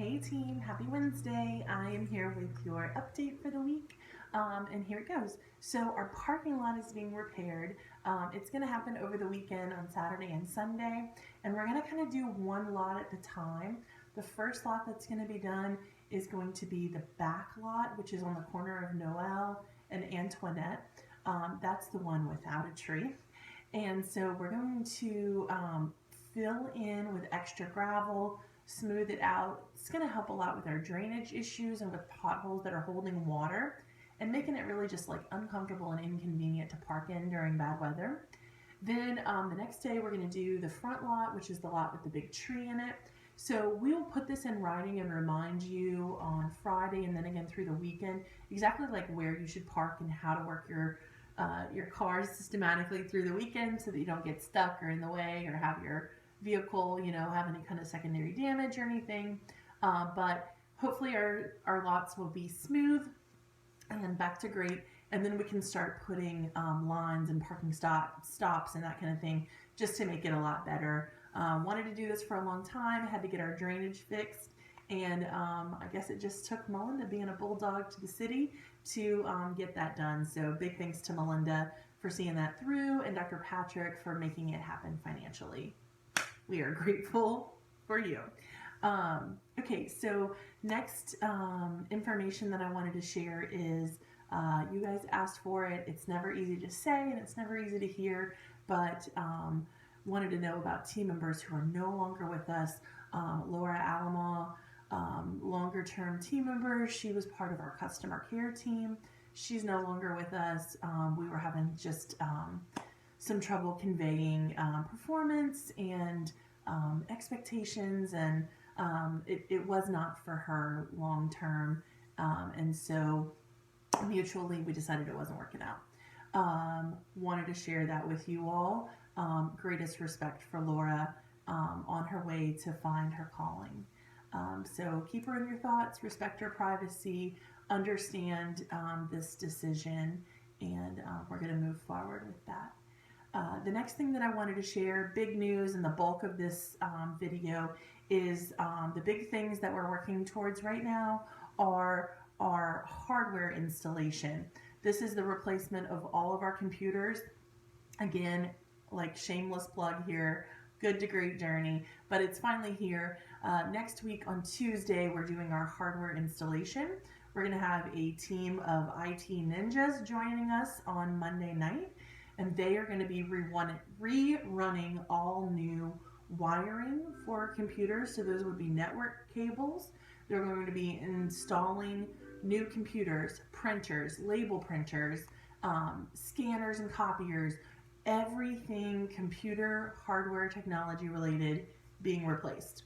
Hey team, happy Wednesday. I am here with your update for the week. And here it goes. So our parking lot is being repaired. It's going to happen over the weekend on Saturday and Sunday. And we're going to kind of do one lot at a time. The first lot that's going to be done is going to be the back lot, which is on the corner of Noel and Antoinette. That's the one without a tree. And so we're going to fill in with extra gravel, smooth it out. It's going to help a lot with our drainage issues and with potholes that are holding water and making it really just like uncomfortable and inconvenient to park in during bad weather. Then the next day we're going to do the front lot, which is the lot with the big tree in it. So we will put this in writing and remind you on Friday and then again through the weekend exactly like where you should park and how to work your cars systematically through the weekend so that you don't get stuck or in the way or have your vehicle, have any kind of secondary damage or anything. But hopefully our lots will be smooth and back to great. And then we can start putting lines and parking stops and that kind of thing just to make it a lot better. Wanted to do this for a long time, had to get our drainage fixed. And I guess it just took Melinda being a bulldog to the city to get that done. So big thanks to Melinda for seeing that through and Dr. Patrick for making it happen financially. We are grateful for you. Okay, so next information that I wanted to share is you guys asked for it. It's never easy to say and it's never easy to hear, but wanted to know about team members who are no longer with us. Laura Alamo, longer term team member. She was part of our customer care team. She's no longer with us. We were having just some trouble conveying performance and expectations, and it was not for her long term, and so mutually we decided it wasn't working out. Wanted to share that with you all. Greatest respect for Laura on her way to find her calling. So keep her in your thoughts, respect her privacy, understand this decision, and we're going to move forward with that. The next thing that I wanted to share, big news, and the bulk of this video is the big things that we're working towards right now are our hardware installation. This is the replacement of all of our computers. Again, like shameless plug here, good to great journey, but it's finally here. Next week on Tuesday, we're doing our hardware installation. We're going to have a team of IT ninjas joining us on Monday night. And they are going to be rerunning all new wiring for computers. So those would be network cables. They're going to be installing new computers, printers, label printers, scanners and copiers, everything computer, hardware, technology related being replaced.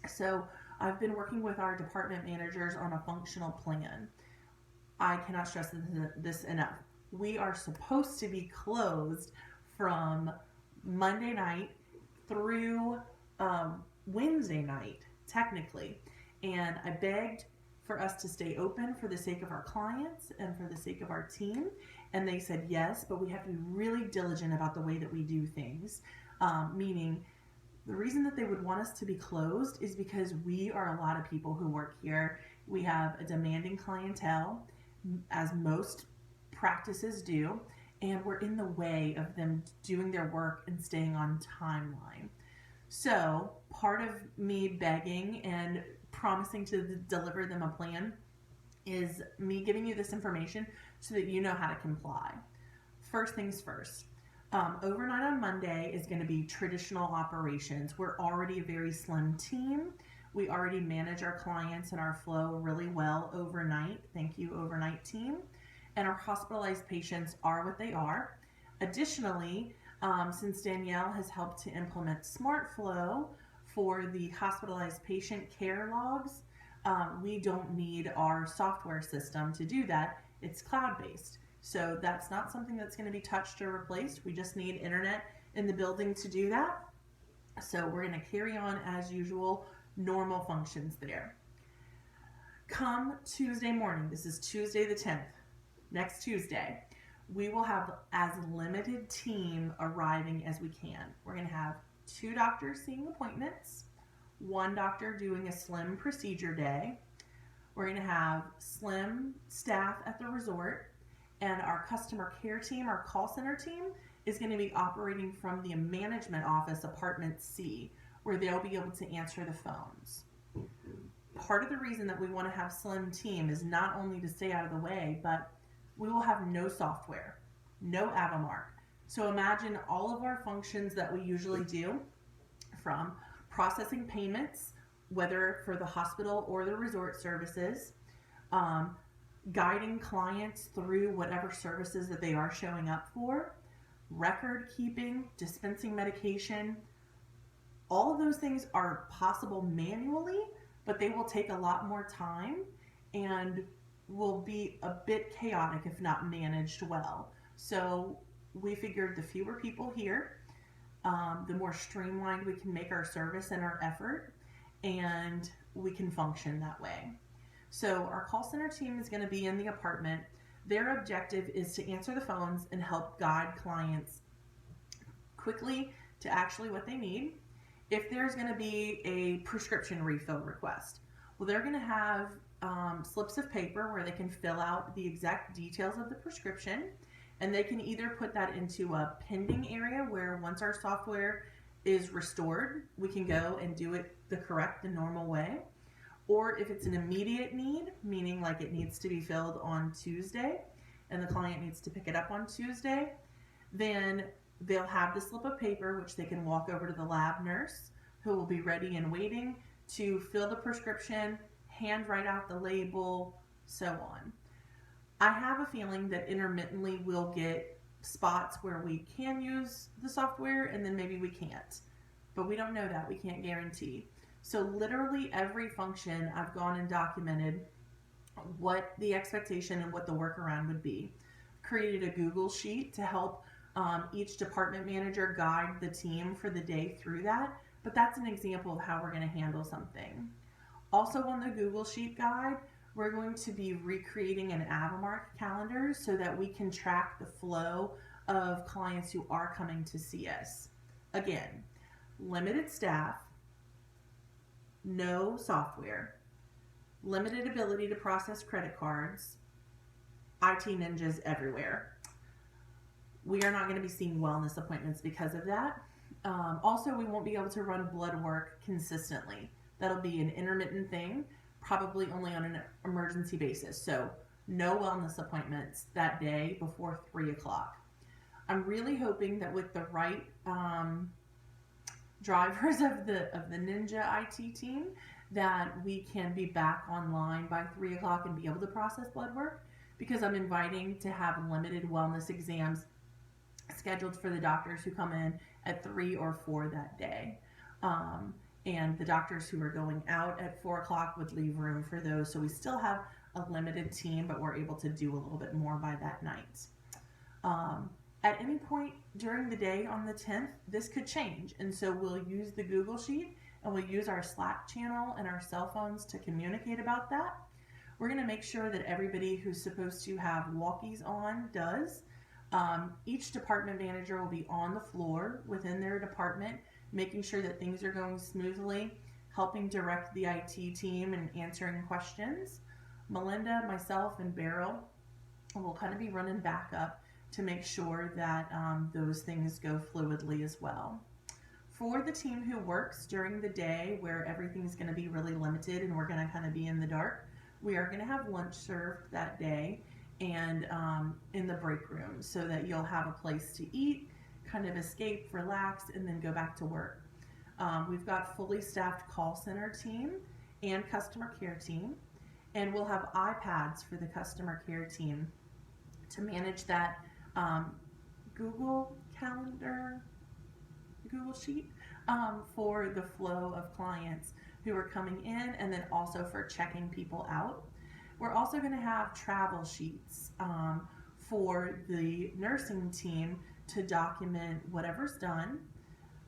So I've been working with our department managers on a functional plan. I cannot stress this enough. We are supposed to be closed from Monday night through Wednesday night, technically. And I begged for us to stay open for the sake of our clients and for the sake of our team. And they said yes, but we have to be really diligent about the way that we do things. Meaning, the reason that they would want us to be closed is because we are a lot of people who work here. We have a demanding clientele, as most practices do, and we're in the way of them doing their work and staying on timeline. So part of me begging and promising to deliver them a plan is me giving you this information so that you know how to comply. First things first, overnight on Monday is going to be traditional operations. We're already a very slim team. We already manage our clients and our flow really well overnight. Thank you, overnight team. And our hospitalized patients are what they are. Additionally, since Danielle has helped to implement SmartFlow for the hospitalized patient care logs, we don't need our software system to do that. It's cloud-based. So that's not something that's going to be touched or replaced. We just need internet in the building to do that. So we're going to carry on as usual, normal functions there. Come Tuesday morning, this is Tuesday the 10th, next Tuesday, we will have as limited team arriving as we can. We're going to have 2 doctors seeing appointments, one doctor doing a slim procedure day. We're going to have slim staff at the resort, and our customer care team, our call center team, is going to be operating from the management office, apartment C, where they'll be able to answer the phones. Part of the reason that we want to have slim team is not only to stay out of the way, but we will have no software, no Avamark. So imagine all of our functions that we usually do, from processing payments, whether for the hospital or the resort services, guiding clients through whatever services that they are showing up for, record keeping, dispensing medication. All of those things are possible manually, but they will take a lot more time and will be a bit chaotic if not managed well. So we figured the fewer people here, the more streamlined we can make our service and our effort, and we can function that way. So our call center team is going to be in the apartment. Their objective is to answer the phones and help guide clients quickly to actually what they need. If there's going to be a prescription refill request, well, they're going to have slips of paper where they can fill out the exact details of the prescription, and they can either put that into a pending area where once our software is restored, we can go and do it the correct and normal way. Or if it's an immediate need, meaning like it needs to be filled on Tuesday and the client needs to pick it up on Tuesday, then they'll have the slip of paper which they can walk over to the lab nurse who will be ready and waiting to fill the prescription, hand write out the label, so on. I have a feeling that intermittently we'll get spots where we can use the software and then maybe we can't. But we don't know that. We can't guarantee. So literally every function I've gone and documented what the expectation and what the workaround would be. Created a Google sheet to help each department manager guide the team for the day through that. But that's an example of how we're going to handle something. Also on the Google Sheet guide, we're going to be recreating an Avamark calendar so that we can track the flow of clients who are coming to see us. Again, limited staff, no software, limited ability to process credit cards, IT ninjas everywhere. We are not going to be seeing wellness appointments because of that. Also, we won't be able to run blood work consistently. That'll be an intermittent thing, probably only on an emergency basis. So no wellness appointments that day before 3 o'clock. I'm really hoping that with the right drivers of the Ninja IT team, that we can be back online by 3 o'clock and be able to process blood work, because I'm inviting to have limited wellness exams scheduled for the doctors who come in at 3 or 4 that day. And the doctors who are going out at 4 o'clock would leave room for those. So we still have a limited team, but we're able to do a little bit more by that night. At any point during the day on the 10th, this could change. And so we'll use the Google Sheet and we'll use our Slack channel and our cell phones to communicate about that. We're going to make sure that everybody who's supposed to have walkies on does. Each department manager will be on the floor within their department, making sure that things are going smoothly, helping direct the IT team and answering questions. Melinda, myself, and Beryl will kind of be running backup to make sure that those things go fluidly as well. For the team who works during the day where everything's going to be really limited and we're going to kind of be in the dark, we are going to have lunch served that day and in the break room so that you'll have a place to eat, kind of escape, relax, and then go back to work. We've got fully staffed call center team and customer care team, and we'll have iPads for the customer care team to manage that Google Calendar, Google Sheet for the flow of clients who are coming in, and then also for checking people out. We're also going to have travel sheets for the nursing team to document whatever's done,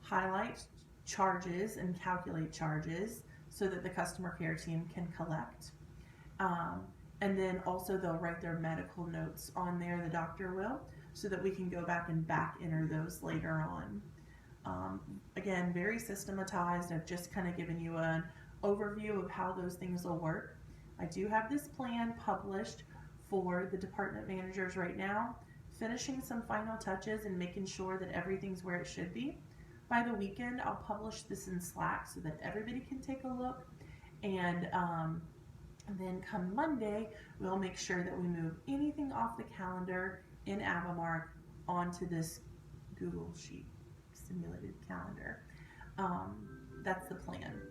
highlight charges and calculate charges so that the customer care team can collect. And then also they'll write their medical notes on there, the doctor will, so that we can go back and back enter those later on. Again, very systematized. I've just kind of given you an overview of how those things will work. I do have this plan published for the department managers right now, finishing some final touches and making sure that everything's where it should be. By the weekend, I'll publish this in Slack so that everybody can take a look. And then come Monday, we'll make sure that we move anything off the calendar in Avamark onto this Google Sheet simulated calendar. That's the plan.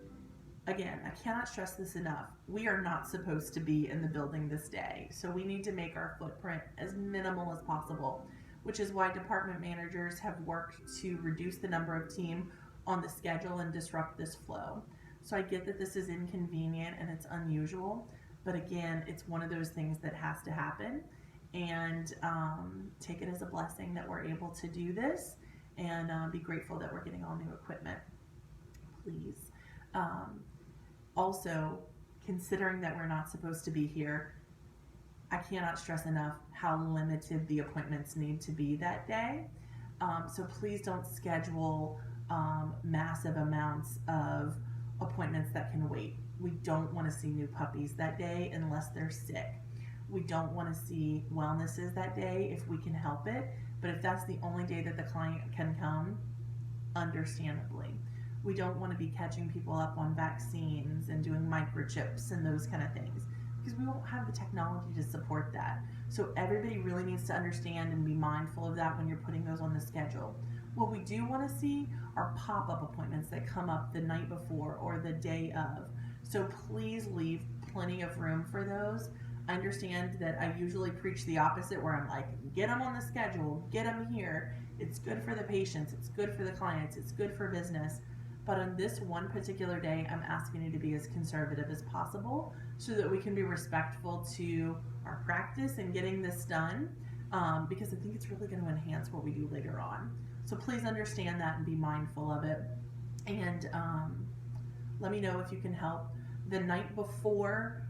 Again, I cannot stress this enough. We are not supposed to be in the building this day, so we need to make our footprint as minimal as possible, which is why department managers have worked to reduce the number of team on the schedule and disrupt this flow. So I get that this is inconvenient and it's unusual, but again, it's one of those things that has to happen, and take it as a blessing that we're able to do this, and be grateful that we're getting all new equipment, please. Also, considering that we're not supposed to be here, I cannot stress enough how limited the appointments need to be that day. So please don't schedule massive amounts of appointments that can wait. We don't want to see new puppies that day unless they're sick. We don't want to see wellnesses that day if we can help it, but if that's the only day that the client can come, understandably. We don't want to be catching people up on vaccines and doing microchips and those kind of things, because we won't have the technology to support that. So everybody really needs to understand and be mindful of that when you're putting those on the schedule. What we do want to see are pop-up appointments that come up the night before or the day of. So please leave plenty of room for those. I understand that I usually preach the opposite, where I'm like, get them on the schedule, get them here. It's good for the patients, it's good for the clients, it's good for business. But on this one particular day, I'm asking you to be as conservative as possible so that we can be respectful to our practice and getting this done, because I think it's really going to enhance what we do later on. So please understand that and be mindful of it. And let me know if you can help. The night before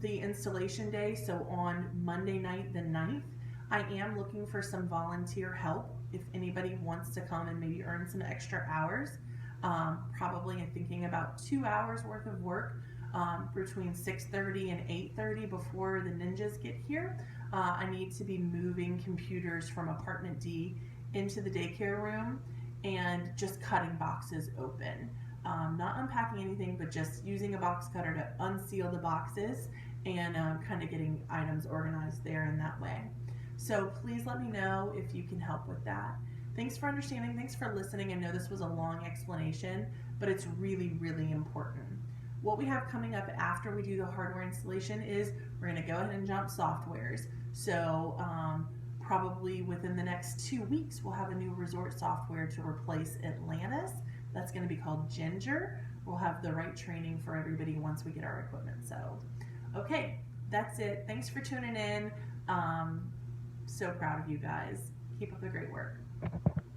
the installation day, so on Monday night the 9th, I am looking for some volunteer help if anybody wants to come and maybe earn some extra hours. Probably I'm thinking about 2 hours worth of work between 6:30 and 8:30 before the ninjas get here. I need to be moving computers from apartment D into the daycare room and just cutting boxes open. Not unpacking anything, but just using a box cutter to unseal the boxes and kind of getting items organized there in that way. So please let me know if you can help with that. Thanks for understanding. Thanks for listening. I know this was a long explanation, but it's really, really important. What we have coming up after we do the hardware installation is we're going to go ahead and jump softwares. So probably within the next 2 weeks, we'll have a new resort software to replace Atlantis. That's going to be called Ginger. We'll have the right training for everybody once we get our equipment settled. Okay, that's it. Thanks for tuning in. So proud of you guys. Keep up the great work.